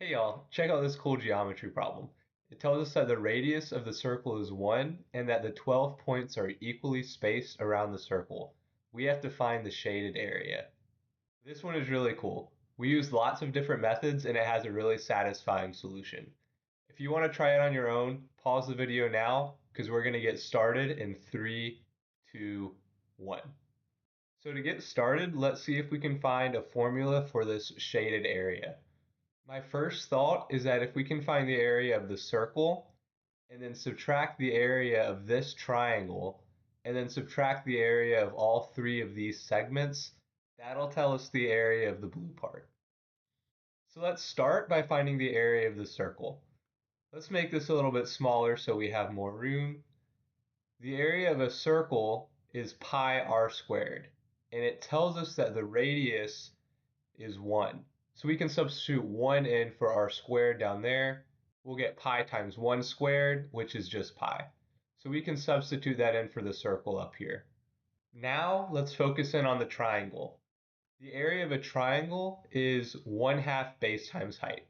Hey y'all, check out this cool geometry problem. It tells us that the radius of the circle is 1 and that the 12 points are equally spaced around the circle. We have to find the shaded area. This one is really cool. We used lots of different methods and it has a really satisfying solution. If you want to try it on your own, pause the video now because we're going to get started in 3, 2, 1. So to get started, let's see if we can find a formula for this shaded area. My first thought is that if we can find the area of the circle and then subtract the area of this triangle and then subtract the area of all three of these segments, that'll tell us the area of the blue part. So let's start by finding the area of the circle. Let's make this a little bit smaller so we have more room. The area of a circle is pi r squared, and it tells us that the radius is 1. So we can substitute 1 in for r squared down there. We'll get pi times 1 squared, which is just pi. So we can substitute that in for the circle up here. Now let's focus in on the triangle. The area of a triangle is 1/2 base times height.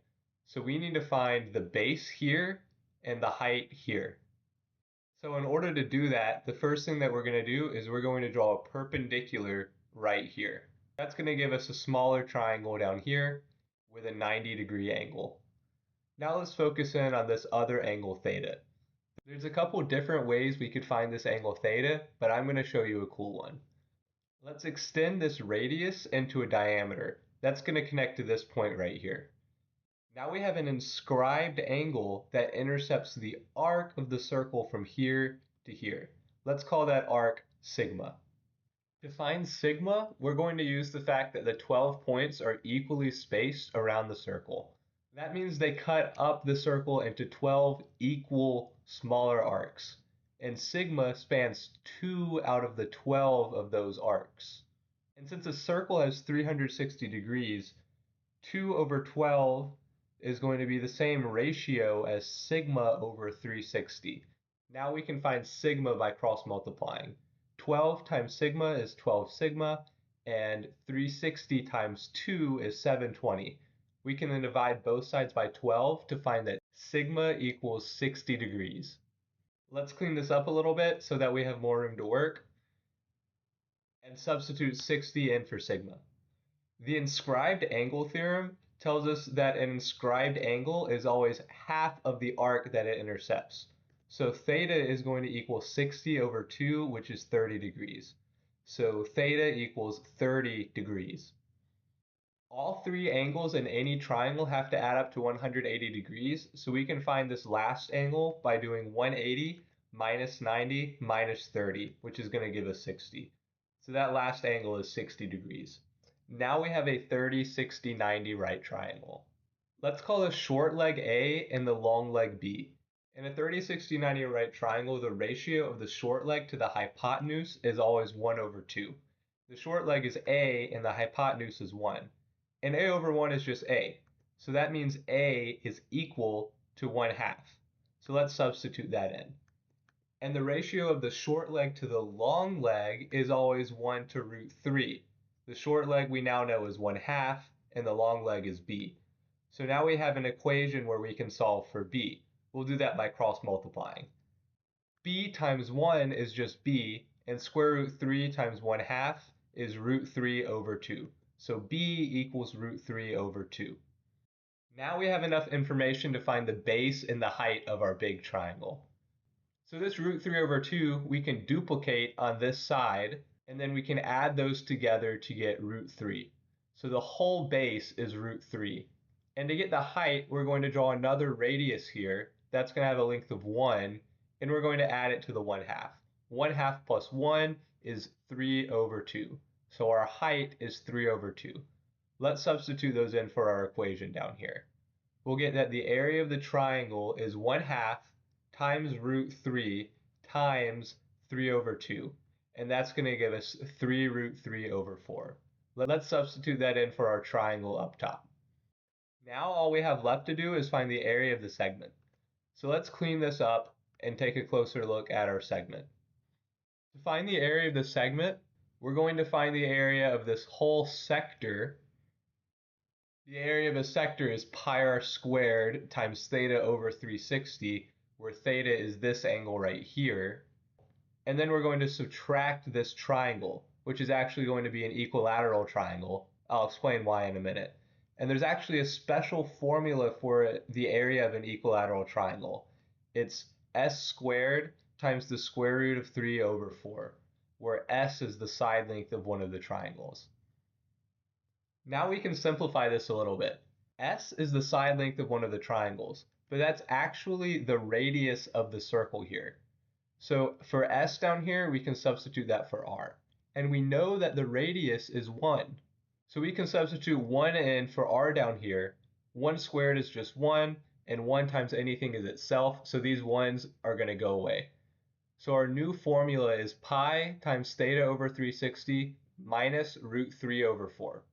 So we need to find the base here and the height here. So in order to do that, the first thing that we're going to do is we're going to draw a perpendicular right here. That's going to give us a smaller triangle down here with a 90-degree angle. Now let's focus in on this other angle theta. There's a couple different ways we could find this angle theta, but I'm going to show you a cool one. Let's extend this radius into a diameter. That's going to connect to this point right here. Now we have an inscribed angle that intercepts the arc of the circle from here to here. Let's call that arc sigma. To find sigma, we're going to use the fact that the 12 points are equally spaced around the circle. That means they cut up the circle into 12 equal smaller arcs, and sigma spans 2 out of the 12 of those arcs. And since a circle has 360 degrees, 2 over 12 is going to be the same ratio as sigma over 360. Now we can find sigma by cross multiplying. 12 times sigma is 12 sigma, and 360 times 2 is 720. We can then divide both sides by 12 to find that sigma equals 60 degrees. Let's clean this up a little bit so that we have more room to work and substitute 60 in for sigma. The inscribed angle theorem tells us that an inscribed angle is always half of the arc that it intercepts. So theta is going to equal 60 over 2, which is 30 degrees. So theta equals 30 degrees. All three angles in any triangle have to add up to 180 degrees, so we can find this last angle by doing 180 minus 90 minus 30, which is going to give us 60. So that last angle is 60 degrees. Now we have a 30, 60, 90 right triangle. Let's call the short leg A and the long leg B. In a 30, 60, 90 right triangle, the ratio of the short leg to the hypotenuse is always 1 over 2. The short leg is A and the hypotenuse is 1. And A over 1 is just A. So that means A is equal to 1/2. So let's substitute that in. And the ratio of the short leg to the long leg is always 1 to root 3. The short leg we now know is 1/2, and the long leg is b. So now we have an equation where we can solve for b. We'll do that by cross multiplying. B times 1 is just b, and square root 3 times 1/2 is root 3 over 2. So b equals root 3 over 2. Now we have enough information to find the base and the height of our big triangle. So this root 3 over 2 we can duplicate on this side, and then we can add those together to get root 3. So the whole base is root 3. And to get the height, we're going to draw another radius here. That's going to have a length of 1, and we're going to add it to the 1/2. 1/2 plus 1 is 3 over 2. So our height is 3 over 2. Let's substitute those in for our equation down here. We'll get that the area of the triangle is 1/2 times root 3 times 3 over 2. And that's going to give us 3 root 3 over 4. Let's substitute that in for our triangle up top. Now all we have left to do is find the area of the segment. So let's clean this up and take a closer look at our segment. To find the area of the segment, we're going to find the area of this whole sector The area of a sector is pi r squared times theta over 360, where theta is this angle right here. And then we're going to subtract this triangle, which is actually going to be an equilateral triangle. I'll explain why in a minute. And there's actually a special formula for the area of an equilateral triangle. It's s squared times the square root of 3 over 4, where s is the side length of one of the triangles. Now we can simplify this a little bit. S is the side length of one of the triangles, but that's actually the radius of the circle here. So for S down here, we can substitute that for R. And we know that the radius is 1. So we can substitute 1 in for R down here. 1 squared is just 1, and 1 times anything is itself, so these 1's are going to go away. So our new formula is pi times theta over 360 minus root 3 over 4.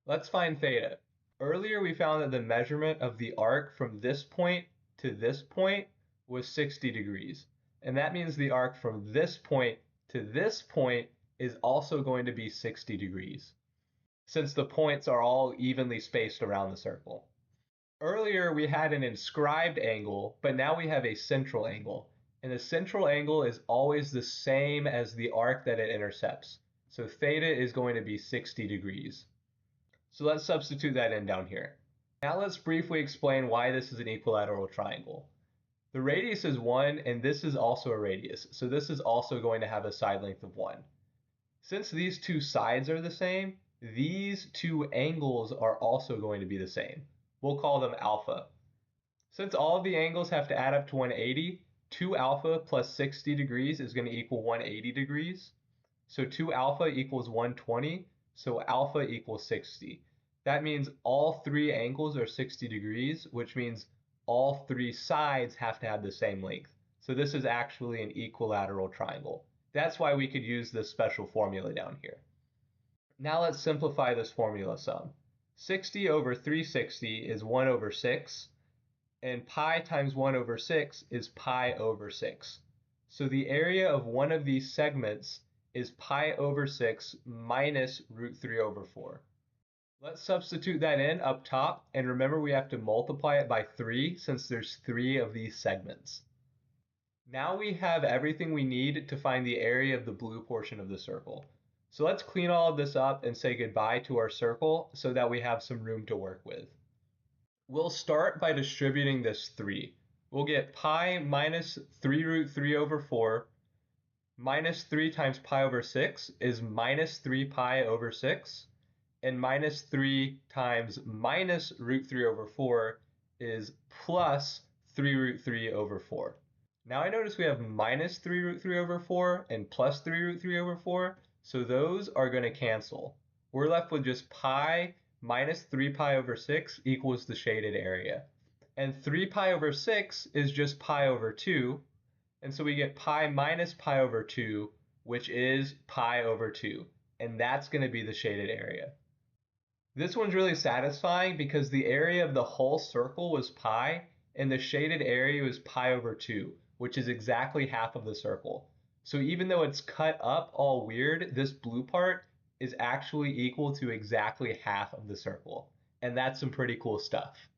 Let's find theta. Earlier we found that the measurement of the arc from this point to this point was 60 degrees. And that means the arc from this point to this point is also going to be 60 degrees, since the points are all evenly spaced around the circle. Earlier we had an inscribed angle, but now we have a central angle. And the central angle is always the same as the arc that it intercepts. So theta is going to be 60 degrees. So let's substitute that in down here. Now let's briefly explain why this is an equilateral triangle. The radius is 1, and this is also a radius, so this is also going to have a side length of 1. Since these two sides are the same, these two angles are also going to be the same. We'll call them alpha. Since all of the angles have to add up to 180, 2 alpha plus 60 degrees is going to equal 180 degrees. So 2 alpha equals 120, so alpha equals 60. That means all three angles are 60 degrees, which means all three sides have to have the same length. So this is actually an equilateral triangle. That's why we could use this special formula down here. Now let's simplify this formula some. 60 over 360 is 1 over 6, and pi times 1 over 6 is pi over 6. So the area of one of these segments is pi over 6 minus root 3 over 4. Let's substitute that in up top, and remember we have to multiply it by 3 since there's 3 of these segments. Now we have everything we need to find the area of the blue portion of the circle. So let's clean all of this up and say goodbye to our circle so that we have some room to work with. We'll start by distributing this 3. We'll get pi minus 3 root 3 over 4 minus 3 times pi over 6 is minus 3 pi over 6, and minus 3 times minus root 3 over 4 is plus 3 root 3 over 4. Now I notice we have minus 3 root 3 over 4 and plus 3 root 3 over 4, so those are going to cancel. We're left with just pi minus 3 pi over 6 equals the shaded area. And 3 pi over 6 is just pi over 2, and so we get pi minus pi over 2, which is pi over 2. And that's going to be the shaded area. This one's really satisfying because the area of the whole circle was pi, and the shaded area was pi over 2, which is exactly half of the circle. So even though it's cut up all weird, this blue part is actually equal to exactly half of the circle. And that's some pretty cool stuff.